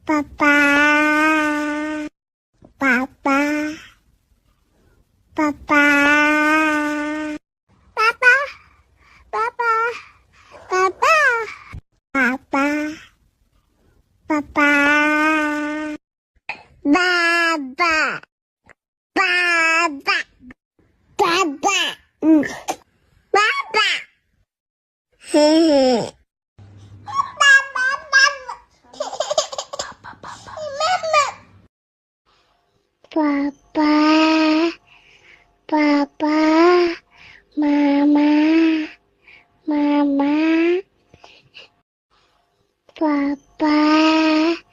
Papa, Papa, Papa, Papa, Papa, Papa, Papa, Papa, Baba, Baba, Baba, Baba, hehe. Papa, Papa, Mama, Mama, Papa.